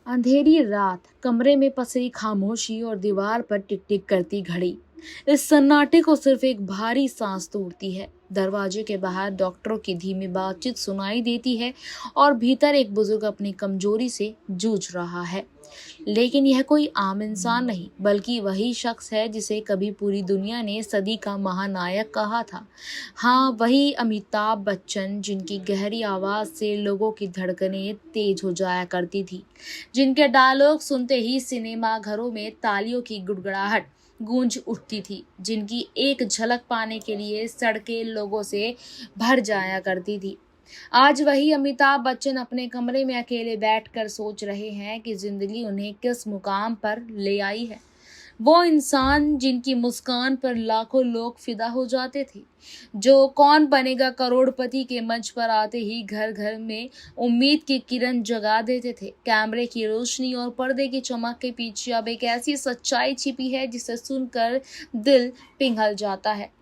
अंधेरी रात, कमरे में पसरी खामोशी और दीवार पर टिक टिक करती घड़ी इस सन्नाटे को सिर्फ एक भारी सांस तोड़ती है। दरवाजे के बाहर डॉक्टरों की धीमी बातचीत सुनाई देती है और भीतर एक बुजुर्ग अपनी कमजोरी से जूझ रहा है। लेकिन यह कोई आम इंसान नहीं, बल्कि वही शख्स है जिसे कभी पूरी दुनिया ने सदी का महानायक कहा था। हाँ, वही अमिताभ बच्चन, जिनकी गहरी आवाज से लोगों की धड़कनें तेज हो जाया करती थी, जिनके डायलॉग सुनते ही सिनेमा घरों में तालियों की गुड़गड़ाहट गूंज उठती थी, जिनकी एक झलक पाने के लिए सड़कें लोगों से भर जाया करती थी। आज वही अमिताभ बच्चन अपने कमरे में अकेले बैठकर सोच रहे हैं कि जिंदगी उन्हें किस मुकाम पर ले आई है। वो इंसान जिनकी मुस्कान पर लाखों लोग फिदा हो जाते थे, जो कौन बनेगा करोड़पति के मंच पर आते ही घर घर में उम्मीद की किरण जगा देते थे। कैमरे की रोशनी और पर्दे की चमक के पीछे अब एक ऐसी सच्चाई छिपी है जिसे सुनकर दिल पिघल जाता है।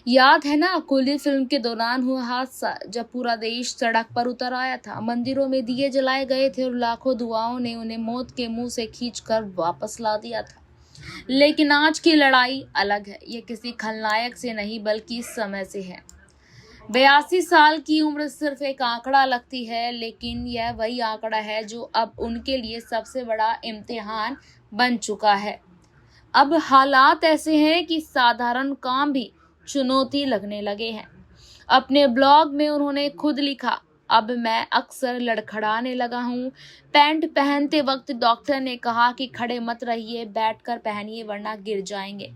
याद है ना, कूली फिल्म के दौरान हुआ हादसा, जब पूरा देश सड़क पर उतर आया था, मंदिरों में दिए जलाए गए थे और लाखों दुआओं ने उन्हें मौत के मुंह से खींचकर वापस ला दिया था। लेकिन आज की लड़ाई अलग है। ये किसी खलनायक से नहीं, बल्कि समय से है। 82 साल की उम्र सिर्फ एक आंकड़ा लगती है, लेकिन यह वही आंकड़ा है जो अब उनके लिए सबसे बड़ा इम्तिहान बन चुका है। अब हालात ऐसे हैं कि साधारण काम भी चुनौती लगने लगे हैं। अपने ब्लॉग में उन्होंने खुद लिखा, अब मैं अक्सर लड़खड़ाने लगा हूँ। पैंट पहनते वक्त डॉक्टर ने कहा कि खड़े मत रहिए, बैठकर पहनिए वरना गिर जाएंगे।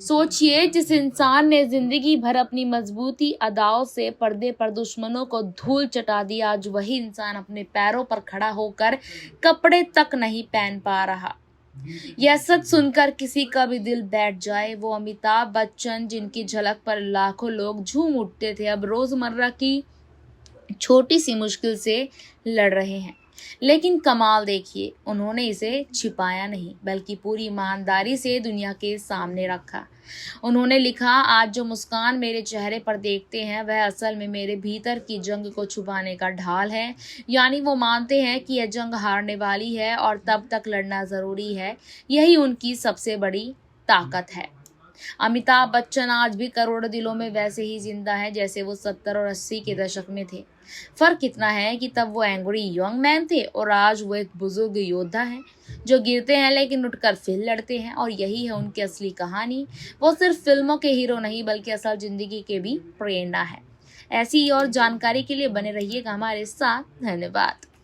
सोचिए, जिस इंसान ने जिंदगी भर अपनी मजबूती अदाओं से पर्दे पर दुश्मनों को धूल चटा दिया, आज वही इंसान अपने पैरों पर खड़ा होकर कपड़े तक नहीं पहन पा रहा। यह सच सुनकर किसी का भी दिल बैठ जाए। वो अमिताभ बच्चन, जिनकी झलक पर लाखों लोग झूम उठते थे, अब रोजमर्रा की छोटी सी मुश्किल से लड़ रहे हैं। लेकिन कमाल देखिए, उन्होंने इसे छिपाया नहीं, बल्कि पूरी ईमानदारी से दुनिया के सामने रखा। उन्होंने लिखा, आज जो मुस्कान मेरे चेहरे पर देखते हैं वह असल में मेरे भीतर की जंग को छुपाने का ढाल है। यानी वो मानते हैं कि यह जंग हारने वाली है और तब तक लड़ना जरूरी है। यही उनकी सबसे बड़ी ताकत है। अमिताभ बच्चन आज भी करोड़ों दिलों में वैसे ही जिंदा है जैसे वो 70 और 80 के दशक में थे। फर्क इतना है कि तब वो एंग्री यंग मैन थे और आज वो एक बुजुर्ग योद्धा हैं, जो गिरते हैं लेकिन उठकर फिर लड़ते हैं। और यही है उनकी असली कहानी। वो सिर्फ फिल्मों के हीरो नहीं, बल्कि असल जिंदगी के भी प्रेरणा है। ऐसी और जानकारी के लिए बने रहिएगा हमारे साथ। धन्यवाद।